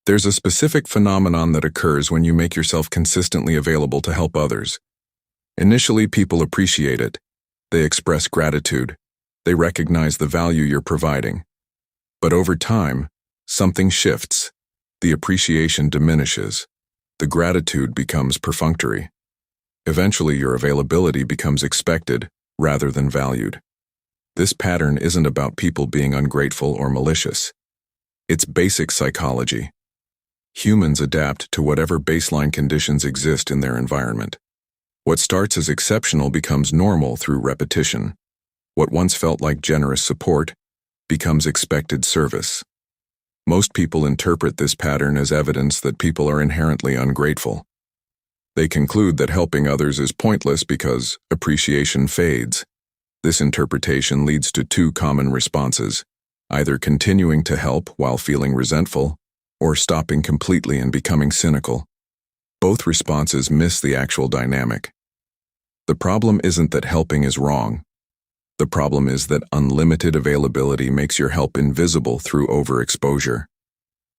There's a specific phenomenon that occurs when you make yourself consistently available to help others. Initially, people appreciate it. They express gratitude. They recognize the value you're providing. But over time, something shifts. The appreciation diminishes. The gratitude becomes perfunctory. Eventually, your availability becomes expected rather than valued. This pattern isn't about people being ungrateful or malicious. It's basic psychology. Humans adapt to whatever baseline conditions exist in their environment. What starts as exceptional becomes normal through repetition. What once felt like generous support becomes expected service. Most people interpret this pattern as evidence that people are inherently ungrateful. They conclude that helping others is pointless because appreciation fades. This interpretation leads to two common responses, either continuing to help while feeling resentful, or stopping completely and becoming cynical. Both responses miss the actual dynamic. The problem isn't that helping is wrong. The problem is that unlimited availability makes your help invisible through overexposure.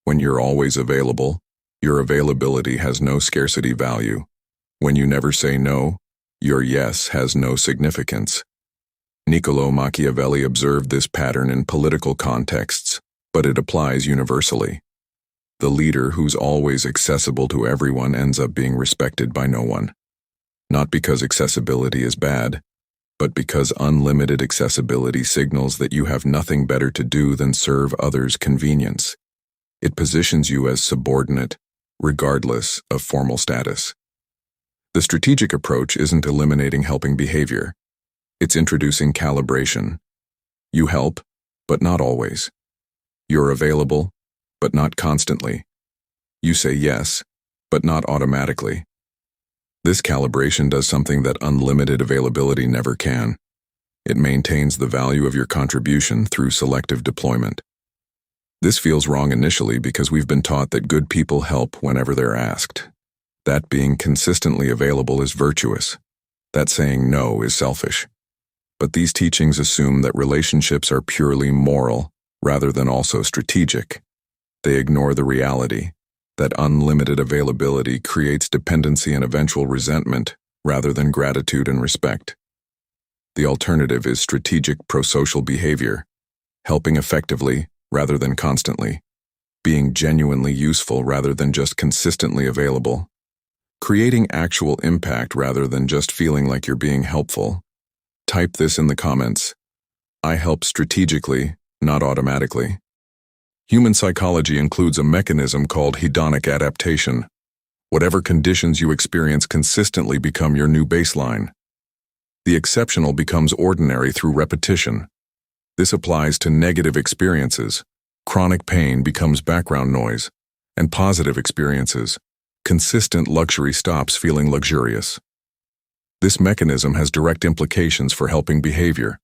When you're always available, your availability has no scarcity value. When you never say no, your yes has no significance. Niccolò Machiavelli observed this pattern in political contexts, but it applies universally. The leader who's always accessible to everyone ends up being respected by no one. Not because accessibility is bad, but because unlimited accessibility signals that you have nothing better to do than serve others' convenience. It positions you as subordinate, regardless of formal status. The strategic approach isn't eliminating helping behavior. It's introducing calibration. You help, but not always. You're available, but not constantly. You say yes, but not automatically. This calibration does something that unlimited availability never can. It maintains the value of your contribution through selective deployment. This feels wrong initially because we've been taught that good people help whenever they're asked. That being consistently available is virtuous. That saying no is selfish. But these teachings assume that relationships are purely moral rather than also strategic. They ignore the reality that unlimited availability creates dependency and eventual resentment rather than gratitude and respect. The alternative is strategic pro-social behavior, helping effectively rather than constantly, being genuinely useful rather than just consistently available, creating actual impact rather than just feeling like you're being helpful. Type this in the comments. I help strategically, not automatically. Human psychology includes a mechanism called hedonic adaptation. Whatever conditions you experience consistently become your new baseline. The exceptional becomes ordinary through repetition. This applies to negative experiences. Chronic pain becomes background noise, and positive experiences. Consistent luxury stops feeling luxurious. This mechanism has direct implications for helping behavior.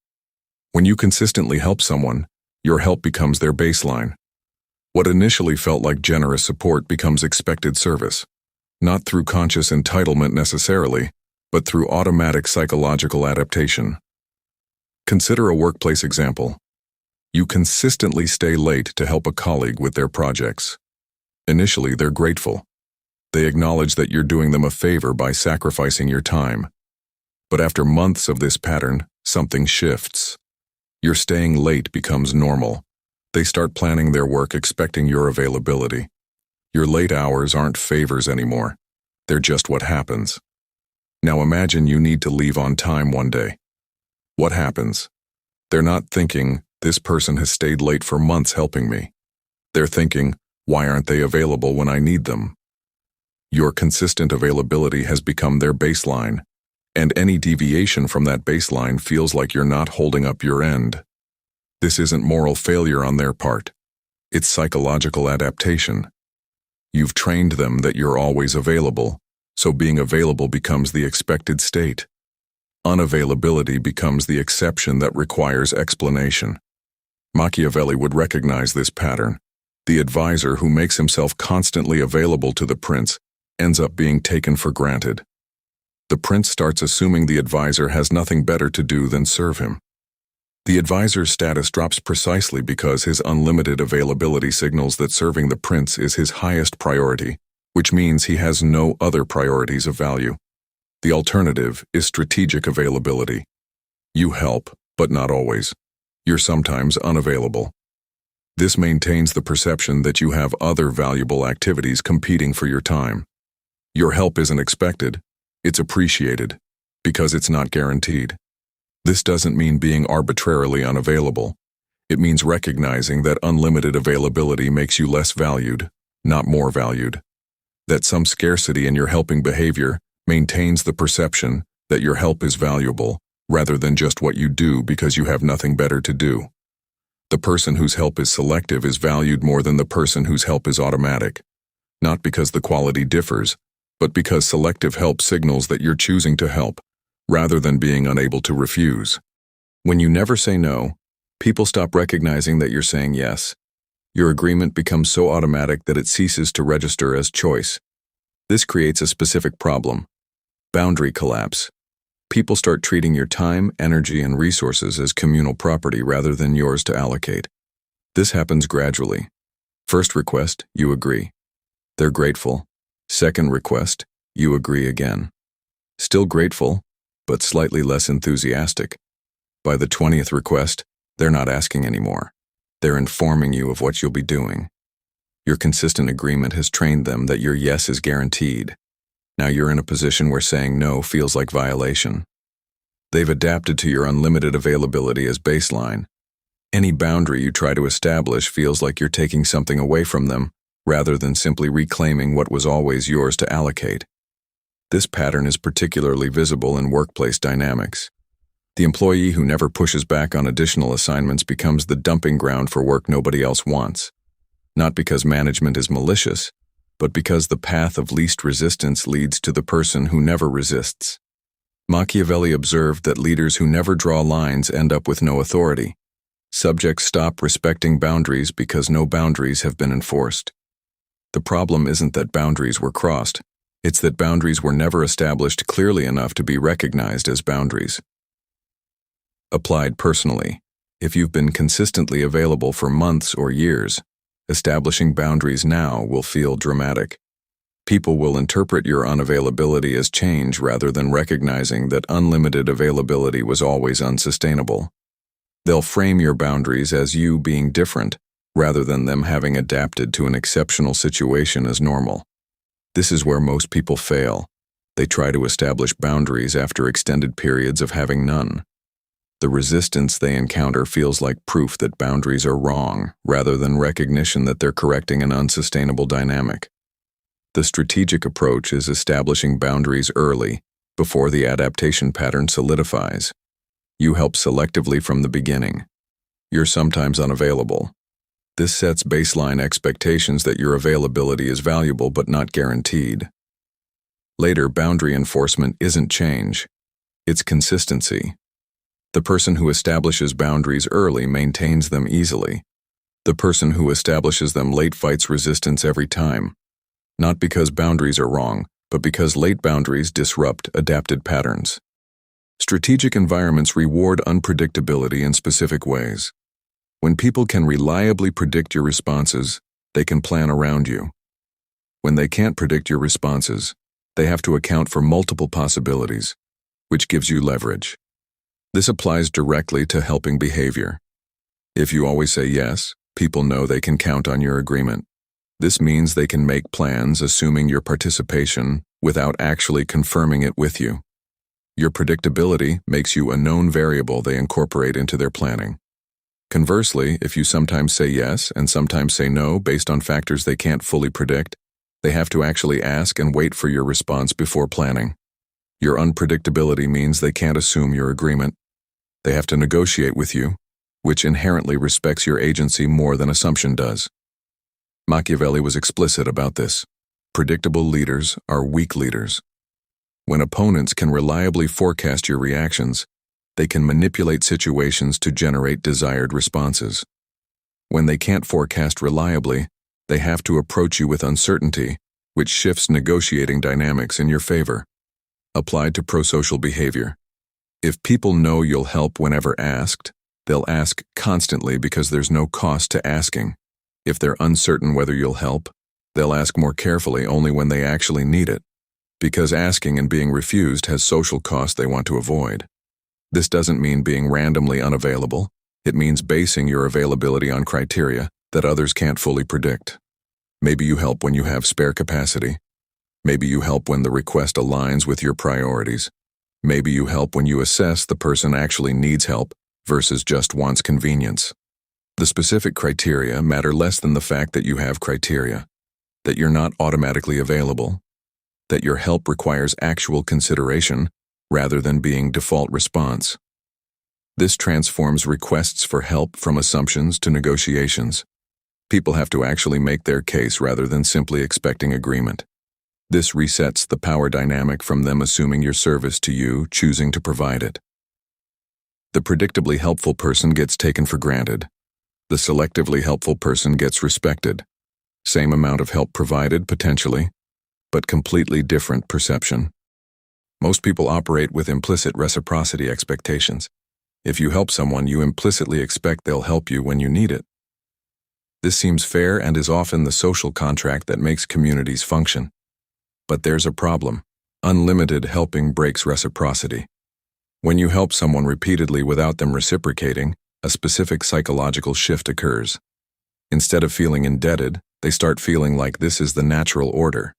When you consistently help someone, your help becomes their baseline. What initially felt like generous support becomes expected service, not through conscious entitlement necessarily, but through automatic psychological adaptation. Consider a workplace example. You consistently stay late to help a colleague with their projects. Initially, they're grateful. They acknowledge that you're doing them a favor by sacrificing your time. But after months of this pattern, something shifts. Your staying late becomes normal. They start planning their work expecting your availability. Your late hours aren't favors anymore. They're just what happens. Now imagine you need to leave on time one day. What happens? They're not thinking, this person has stayed late for months helping me. They're thinking, why aren't they available when I need them? Your consistent availability has become their baseline, and any deviation from that baseline feels like you're not holding up your end. This isn't moral failure on their part. It's psychological adaptation. You've trained them that you're always available, so being available becomes the expected state. Unavailability becomes the exception that requires explanation. Machiavelli would recognize this pattern. The advisor who makes himself constantly available to the prince ends up being taken for granted. The prince starts assuming the advisor has nothing better to do than serve him. The advisor's status drops precisely because his unlimited availability signals that serving the prince is his highest priority, which means he has no other priorities of value. The alternative is strategic availability. You help, but not always. You're sometimes unavailable. This maintains the perception that you have other valuable activities competing for your time. Your help isn't expected, it's appreciated, because it's not guaranteed. This doesn't mean being arbitrarily unavailable. It means recognizing that unlimited availability makes you less valued, not more valued. That some scarcity in your helping behavior maintains the perception that your help is valuable, rather than just what you do because you have nothing better to do. The person whose help is selective is valued more than the person whose help is automatic, not because the quality differs, but because selective help signals that you're choosing to help, rather than being unable to refuse. When you never say no, people stop recognizing that you're saying yes. Your agreement becomes so automatic that it ceases to register as choice. This creates a specific problem: boundary collapse. People start treating your time, energy, and resources as communal property rather than yours to allocate. This happens gradually. First request, you agree. They're grateful. Second request, you agree again. Still grateful, but slightly less enthusiastic. By the 20th request, they're not asking anymore. They're informing you of what you'll be doing. Your consistent agreement has trained them that your yes is guaranteed. Now you're in a position where saying no feels like violation. They've adapted to your unlimited availability as baseline. Any boundary you try to establish feels like you're taking something away from them, rather than simply reclaiming what was always yours to allocate. This pattern is particularly visible in workplace dynamics. The employee who never pushes back on additional assignments becomes the dumping ground for work nobody else wants. Not because management is malicious, but because the path of least resistance leads to the person who never resists. Machiavelli observed that leaders who never draw lines end up with no authority. Subjects stop respecting boundaries because no boundaries have been enforced. The problem isn't that boundaries were crossed, it's that boundaries were never established clearly enough to be recognized as boundaries. Applied personally, if you've been consistently available for months or years, establishing boundaries now will feel dramatic. People will interpret your unavailability as change rather than recognizing that unlimited availability was always unsustainable. They'll frame your boundaries as you being different, rather than them having adapted to an exceptional situation as normal. This is where most people fail. They try to establish boundaries after extended periods of having none. The resistance they encounter feels like proof that boundaries are wrong, rather than recognition that they're correcting an unsustainable dynamic. The strategic approach is establishing boundaries early, before the adaptation pattern solidifies. You help selectively from the beginning. You're sometimes unavailable. This sets baseline expectations that your availability is valuable but not guaranteed. Later, boundary enforcement isn't change. It's consistency. The person who establishes boundaries early maintains them easily. The person who establishes them late fights resistance every time. Not because boundaries are wrong, but because late boundaries disrupt adapted patterns. Strategic environments reward unpredictability in specific ways. When people can reliably predict your responses, they can plan around you. When they can't predict your responses, they have to account for multiple possibilities, which gives you leverage. This applies directly to helping behavior. If you always say yes, people know they can count on your agreement. This means they can make plans assuming your participation without actually confirming it with you. Your predictability makes you a known variable they incorporate into their planning. Conversely, if you sometimes say yes and sometimes say no based on factors they can't fully predict, they have to actually ask and wait for your response before planning. Your unpredictability means they can't assume your agreement. They have to negotiate with you, which inherently respects your agency more than assumption does. Machiavelli was explicit about this. Predictable leaders are weak leaders. When opponents can reliably forecast your reactions, they can manipulate situations to generate desired responses. When they can't forecast reliably, they have to approach you with uncertainty, which shifts negotiating dynamics in your favor. Applied to prosocial behavior. If people know you'll help whenever asked, They'll ask constantly because there's no cost to asking. If they're uncertain whether you'll help, they'll ask more carefully only when they actually need it, because asking and being refused has social cost they want to avoid. This doesn't mean being randomly unavailable. It means basing your availability on criteria that others can't fully predict. Maybe you help when you have spare capacity. Maybe you help when the request aligns with your priorities. Maybe you help when you assess the person actually needs help versus just wants convenience. The specific criteria matter less than the fact that you have criteria, that you're not automatically available, that your help requires actual consideration rather than being default response. This transforms requests for help from assumptions to negotiations. People have to actually make their case rather than simply expecting agreement. This resets the power dynamic from them assuming your service to you choosing to provide it. The predictably helpful person gets taken for granted. The selectively helpful person gets respected. Same amount of help provided, potentially, but completely different perception. Most people operate with implicit reciprocity expectations. If you help someone, you implicitly expect they'll help you when you need it. This seems fair and is often the social contract that makes communities function. But there's a problem. Unlimited helping breaks reciprocity. When you help someone repeatedly without them reciprocating, a specific psychological shift occurs. Instead of feeling indebted, they start feeling like this is the natural order.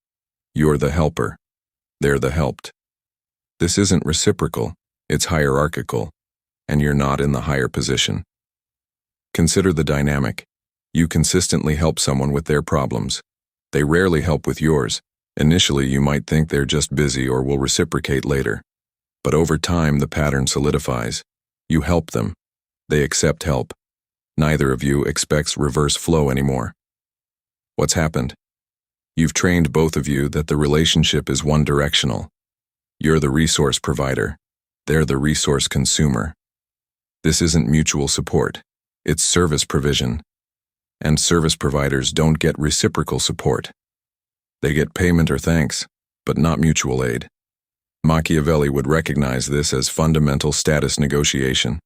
You're the helper. They're the helped. This isn't reciprocal, it's hierarchical, and you're not in the higher position. Consider the dynamic. You consistently help someone with their problems. They rarely help with yours. Initially, you might think they're just busy or will reciprocate later. But over time, the pattern solidifies. You help them. They accept help. Neither of you expects reverse flow anymore. What's happened? You've trained both of you that the relationship is one-directional. You're the resource provider. They're the resource consumer. This isn't mutual support. It's service provision. And service providers don't get reciprocal support. They get payment or thanks, but not mutual aid. Machiavelli would recognize this as fundamental status negotiation.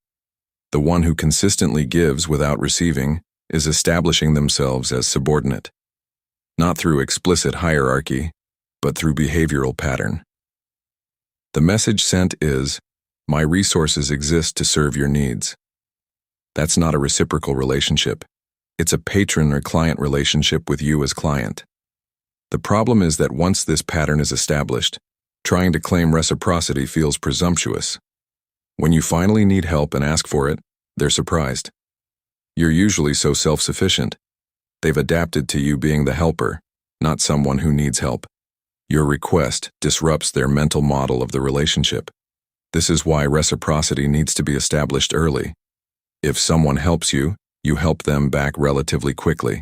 The one who consistently gives without receiving is establishing themselves as subordinate. Not through explicit hierarchy, but through behavioral pattern. The message sent is, my resources exist to serve your needs. That's not a reciprocal relationship. It's a patron or client relationship with you as client. The problem is that once this pattern is established, trying to claim reciprocity feels presumptuous. When you finally need help and ask for it, they're surprised. You're usually so self-sufficient. They've adapted to you being the helper, not someone who needs help. Your request disrupts their mental model of the relationship. This is why reciprocity needs to be established early. If someone helps you, you help them back relatively quickly.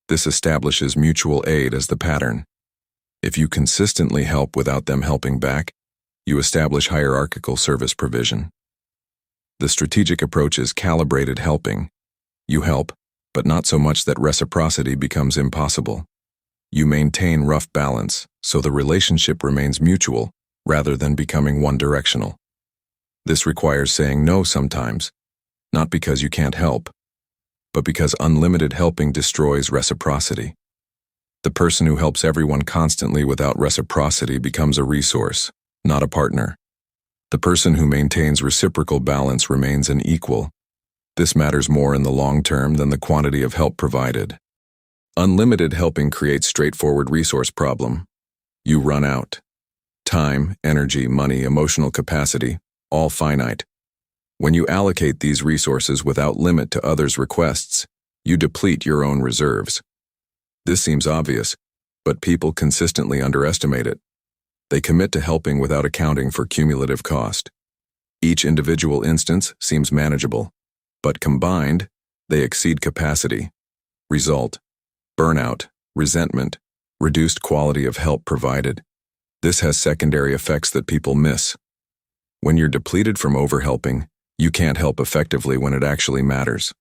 This establishes mutual aid as the pattern. If you consistently help without them helping back, you establish hierarchical service provision. The strategic approach is calibrated helping. You help, but not so much that reciprocity becomes impossible. You maintain rough balance, so the relationship remains mutual rather than becoming one-directional. This requires saying no sometimes, not because you can't help, but because unlimited helping destroys reciprocity. The person who helps everyone constantly without reciprocity becomes a resource, not a partner. The person who maintains reciprocal balance remains an equal. This matters more in the long term than the quantity of help provided. Unlimited helping creates straightforward resource problem. You run out. Time, energy, money, emotional capacity, all finite. When you allocate these resources without limit to others' requests, you deplete your own reserves. This seems obvious, but people consistently underestimate it. They commit to helping without accounting for cumulative cost. Each individual instance seems manageable, but combined, they exceed capacity. Result: burnout, resentment, reduced quality of help provided. This has secondary effects that people miss. When you're depleted from overhelping, you can't help effectively when it actually matters.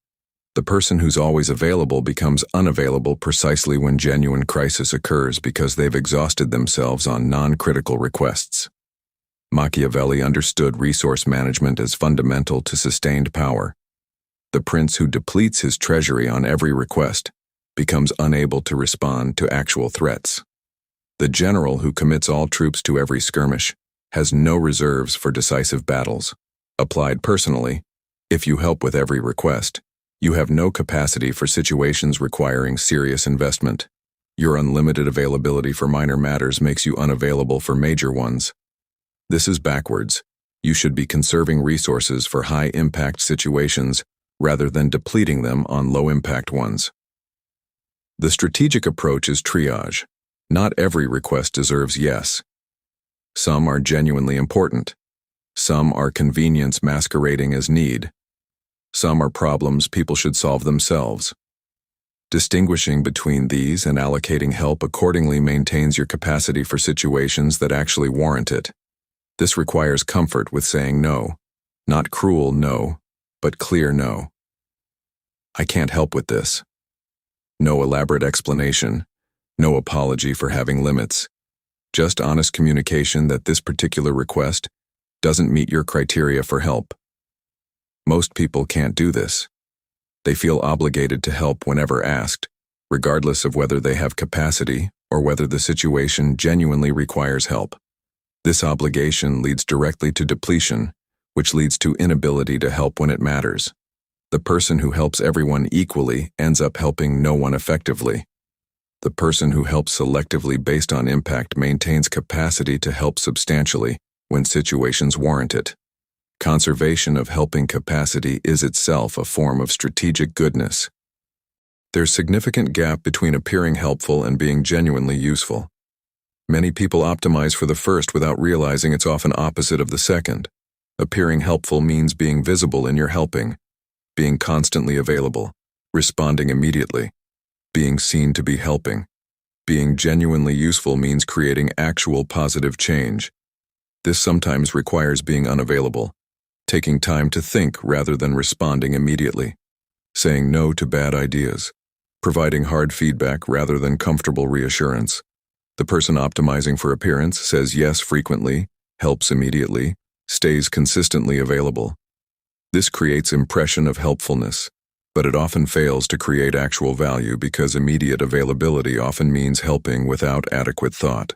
The person who's always available becomes unavailable precisely when genuine crisis occurs because they've exhausted themselves on non-critical requests. Machiavelli understood resource management as fundamental to sustained power. The prince who depletes his treasury on every request becomes unable to respond to actual threats. The general who commits all troops to every skirmish has no reserves for decisive battles. Applied personally, if you help with every request, you have no capacity for situations requiring serious investment. Your unlimited availability for minor matters makes you unavailable for major ones. This is backwards. You should be conserving resources for high-impact situations rather than depleting them on low-impact ones. The strategic approach is triage. Not every request deserves yes. Some are genuinely important. Some are convenience masquerading as need. Some are problems people should solve themselves. Distinguishing between these and allocating help accordingly maintains your capacity for situations that actually warrant it. This requires comfort with saying no. Not cruel no, but clear no. I can't help with this. No elaborate explanation. No apology for having limits. Just honest communication that this particular request doesn't meet your criteria for help. Most people can't do this. They feel obligated to help whenever asked, regardless of whether they have capacity or whether the situation genuinely requires help. This obligation leads directly to depletion, which leads to inability to help when it matters. The person who helps everyone equally ends up helping no one effectively. The person who helps selectively based on impact maintains capacity to help substantially when situations warrant it. Conservation of helping capacity is itself a form of strategic goodness. There's significant gap between appearing helpful and being genuinely useful. Many people optimize for the first without realizing it's often opposite of the second. Appearing helpful means being visible in your helping, being constantly available, responding immediately, being seen to be helping. Being genuinely useful means creating actual positive change. This sometimes requires being unavailable, taking time to think rather than responding immediately, saying no to bad ideas, providing hard feedback rather than comfortable reassurance. The person optimizing for appearance says yes frequently, helps immediately, stays consistently available. This creates impression of helpfulness, but it often fails to create actual value because immediate availability often means helping without adequate thought.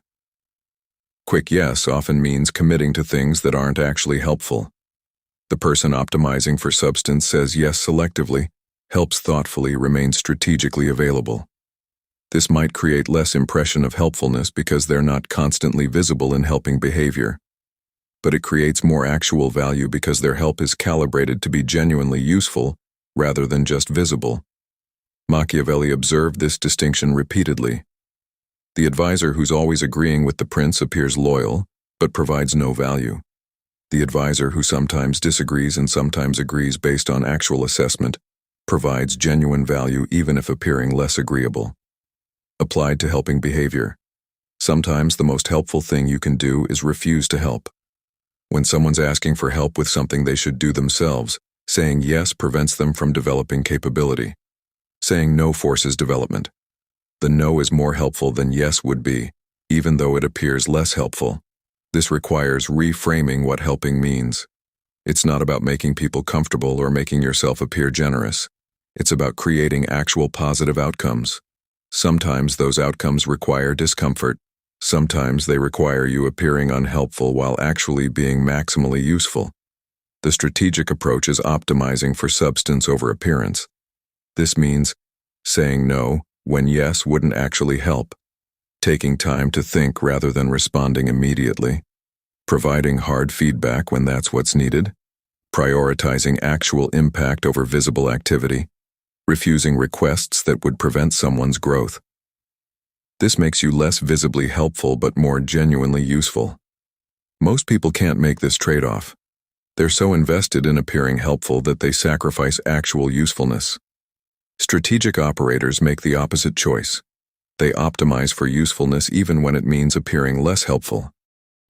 Quick yes often means committing to things that aren't actually helpful. The person optimizing for substance says yes selectively, helps thoughtfully, remains strategically available. This might create less impression of helpfulness because they're not constantly visible in helping behavior. But it creates more actual value because their help is calibrated to be genuinely useful rather than just visible. Machiavelli observed this distinction repeatedly. The advisor who's always agreeing with the prince appears loyal, but provides no value. The advisor who sometimes disagrees and sometimes agrees based on actual assessment provides genuine value even if appearing less agreeable. Applied to helping behavior. Sometimes the most helpful thing you can do is refuse to help. When someone's asking for help with something they should do themselves, saying yes prevents them from developing capability. Saying no forces development. The no is more helpful than yes would be, even though it appears less helpful. This requires reframing what helping means. It's not about making people comfortable or making yourself appear generous. It's about creating actual positive outcomes. Sometimes those outcomes require discomfort. Sometimes they require you appearing unhelpful while actually being maximally useful. The strategic approach is optimizing for substance over appearance. This means saying no when yes wouldn't actually help, taking time to think rather than responding immediately, providing hard feedback when that's what's needed, prioritizing actual impact over visible activity, refusing requests that would prevent someone's growth. This makes you less visibly helpful but more genuinely useful. Most people can't make this trade-off. They're so invested in appearing helpful that they sacrifice actual usefulness. Strategic operators make the opposite choice. They optimize for usefulness even when it means appearing less helpful.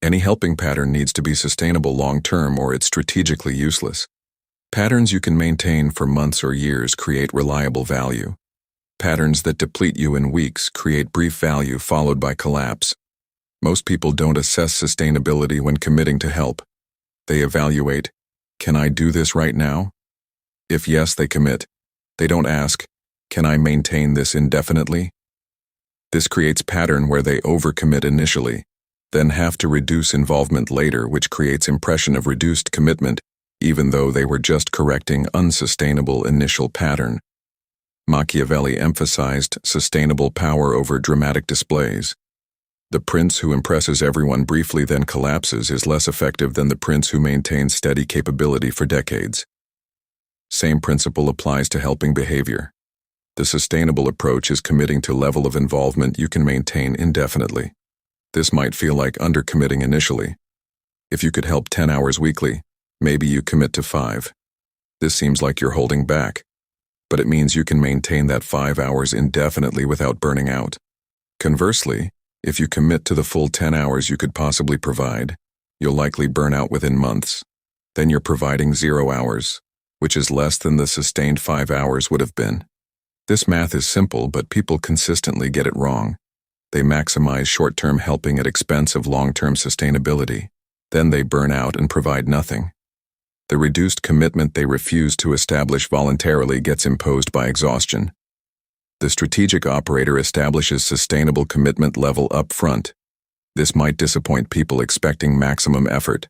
Any helping pattern needs to be sustainable long-term or it's strategically useless. Patterns you can maintain for months or years create reliable value. Patterns that deplete you in weeks create brief value followed by collapse. Most people don't assess sustainability when committing to help. They evaluate, can I do this right now? If yes, they commit. They don't ask, "Can I maintain this indefinitely?" This creates pattern where they overcommit initially, then have to reduce involvement later, which creates impression of reduced commitment, even though they were just correcting unsustainable initial pattern. Machiavelli emphasized sustainable power over dramatic displays. The prince who impresses everyone briefly then collapses is less effective than the prince who maintains steady capability for decades. Same principle applies to helping behavior. The sustainable approach is committing to level of involvement you can maintain indefinitely. This might feel like undercommitting initially. If you could help 10 hours weekly, maybe you commit to 5. This seems like you're holding back, but it means you can maintain that 5 hours indefinitely without burning out. Conversely, if you commit to the full 10 hours you could possibly provide, you'll likely burn out within months. Then you're providing 0 hours, which is less than the sustained 5 hours would have been. This math is simple, but people consistently get it wrong. They maximize short-term helping at expense of long-term sustainability. Then they burn out and provide nothing. The reduced commitment they refuse to establish voluntarily gets imposed by exhaustion. The strategic operator establishes sustainable commitment level up front. This might disappoint people expecting maximum effort,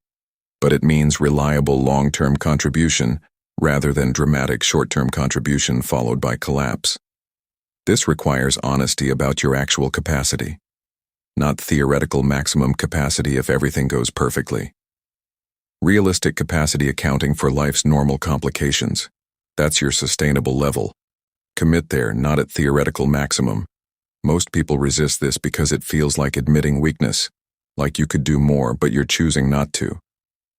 but it means reliable long-term contribution rather than dramatic short-term contribution followed by collapse. This requires honesty about your actual capacity, not theoretical maximum capacity if everything goes perfectly. Realistic capacity accounting for life's normal complications. That's your sustainable level. Commit there, not at theoretical maximum. Most people resist this because it feels like admitting weakness, like you could do more but you're choosing not to.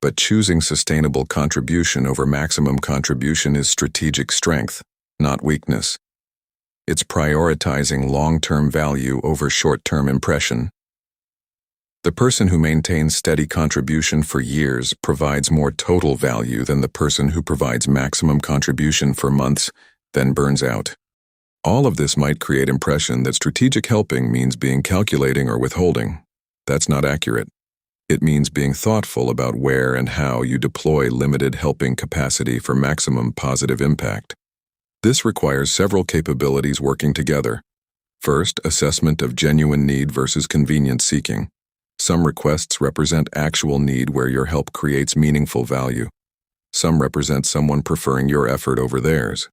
But choosing sustainable contribution over maximum contribution is strategic strength, not weakness. It's prioritizing long-term value over short-term impression. The person who maintains steady contribution for years provides more total value than the person who provides maximum contribution for months, then burns out. All of this might create impression that strategic helping means being calculating or withholding. That's not accurate. It means being thoughtful about where and how you deploy limited helping capacity for maximum positive impact. This requires several capabilities working together. First, assessment of genuine need versus convenience seeking. Some requests represent actual need where your help creates meaningful value. Some represent someone preferring your effort over theirs.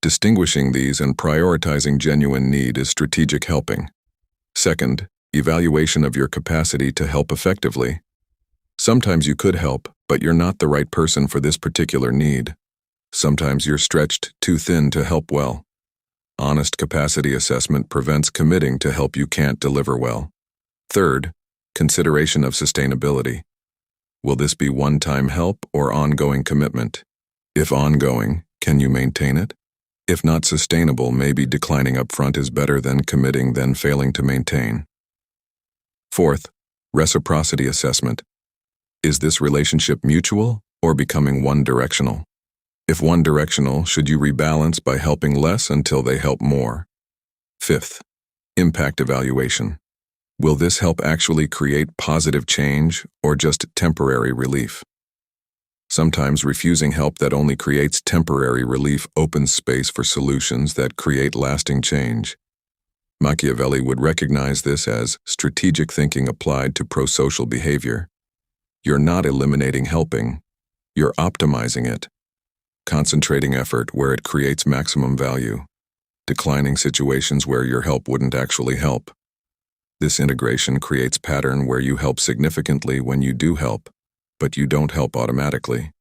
Distinguishing these and prioritizing genuine need is strategic helping. Second, evaluation of your capacity to help effectively. Sometimes you could help, but you're not the right person for this particular need. Sometimes you're stretched too thin to help well. Honest capacity assessment prevents committing to help you can't deliver well. Third, consideration of sustainability. Will this be one-time help or ongoing commitment? If ongoing, can you maintain it? If not sustainable, maybe declining upfront is better than committing then failing to maintain. Fourth, reciprocity assessment. Is this relationship mutual or becoming one-directional? If one-directional, should you rebalance by helping less until they help more? Fifth, impact evaluation. Will this help actually create positive change or just temporary relief? Sometimes refusing help that only creates temporary relief opens space for solutions that create lasting change. Machiavelli would recognize this as strategic thinking applied to prosocial behavior. You're not eliminating helping, you're optimizing it. Concentrating effort where it creates maximum value. Declining situations where your help wouldn't actually help. This integration creates pattern where you help significantly when you do help, but you don't help automatically.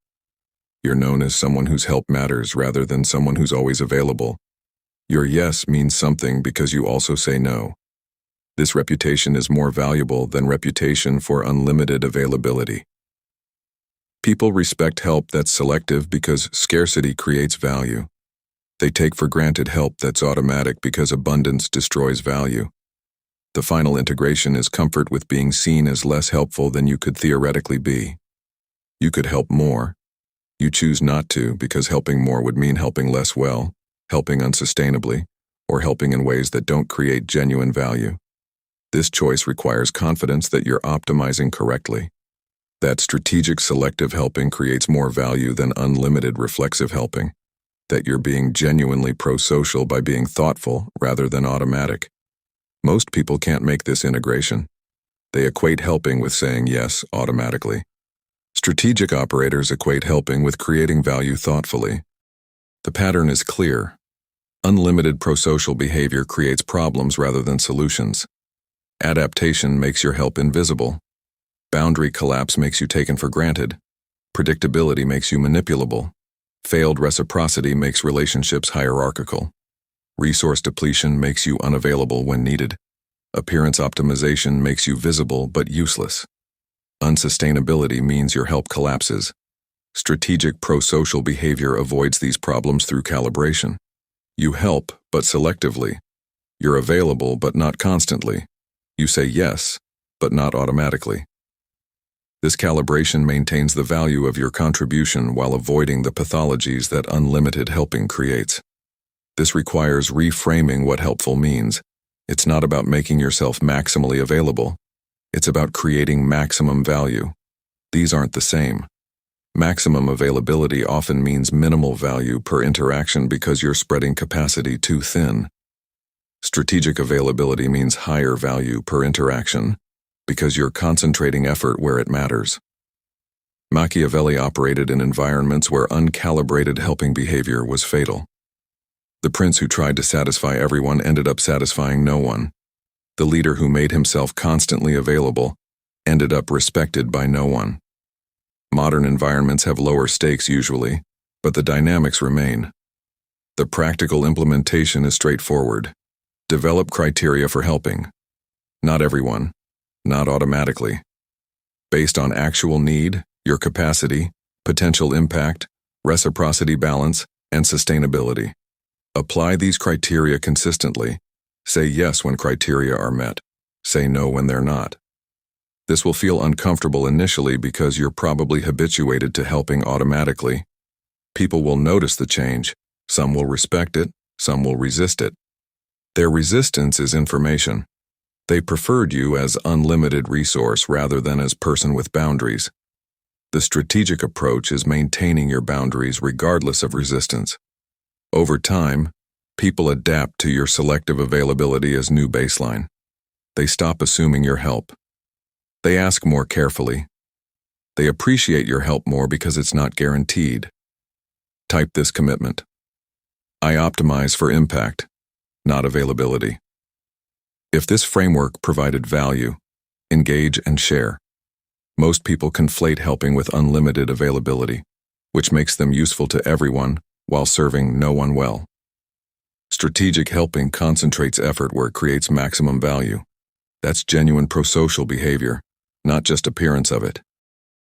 You're known as someone whose help matters rather than someone who's always available. Your yes means something because you also say no. This reputation is more valuable than reputation for unlimited availability. People respect help that's selective because scarcity creates value. They take for granted help that's automatic because abundance destroys value. The final integration is comfort with being seen as less helpful than you could theoretically be. You could help more. You choose not to because helping more would mean helping less well, helping unsustainably, or helping in ways that don't create genuine value. This choice requires confidence that you're optimizing correctly. That strategic selective helping creates more value than unlimited reflexive helping. that you're being genuinely pro-social by being thoughtful rather than automatic. Most people can't make this integration. They equate helping with saying yes automatically. Strategic operators equate helping with creating value thoughtfully. The pattern is clear. Unlimited pro-social behavior creates problems rather than solutions. Adaptation makes your help invisible. Boundary collapse makes you taken for granted. Predictability makes you manipulable. Failed reciprocity makes relationships hierarchical. Resource depletion makes you unavailable when needed. Appearance optimization makes you visible but useless. Unsustainability means your help collapses. Strategic pro-social behavior avoids these problems through calibration. You help, but selectively. You're available, but not constantly. You say yes, but not automatically. This calibration maintains the value of your contribution while avoiding the pathologies that unlimited helping creates. This requires reframing what helpful means. It's not about making yourself maximally available. It's about creating maximum value. These aren't the same. Maximum availability often means minimal value per interaction because you're spreading capacity too thin. Strategic availability means higher value per interaction because you're concentrating effort where it matters. Machiavelli operated in environments where uncalibrated helping behavior was fatal. The prince who tried to satisfy everyone ended up satisfying no one. The leader who made himself constantly available ended up respected by no one. Modern environments have lower stakes usually, but the dynamics remain. The practical implementation is straightforward. Develop criteria for helping. Not everyone, not automatically. Based on actual need, your capacity, potential impact, reciprocity balance, and sustainability. Apply these criteria consistently. Say yes when criteria are met. Say no when they're not. This will feel uncomfortable initially because you're probably habituated to helping automatically. People will notice the change. Some will respect it, some will resist it. Their resistance is information. They preferred you as unlimited resource rather than as person with boundaries. The strategic approach is maintaining your boundaries regardless of resistance. Over time, people adapt to your selective availability as new baseline. They stop assuming your help. They ask more carefully. They appreciate your help more because it's not guaranteed. Type this commitment. I optimize for impact, not availability. If this framework provided value, engage and share. Most people conflate helping with unlimited availability, which makes them useful to everyone while serving no one well. Strategic helping concentrates effort where it creates maximum value. That's genuine pro-social behavior, not just appearance of it.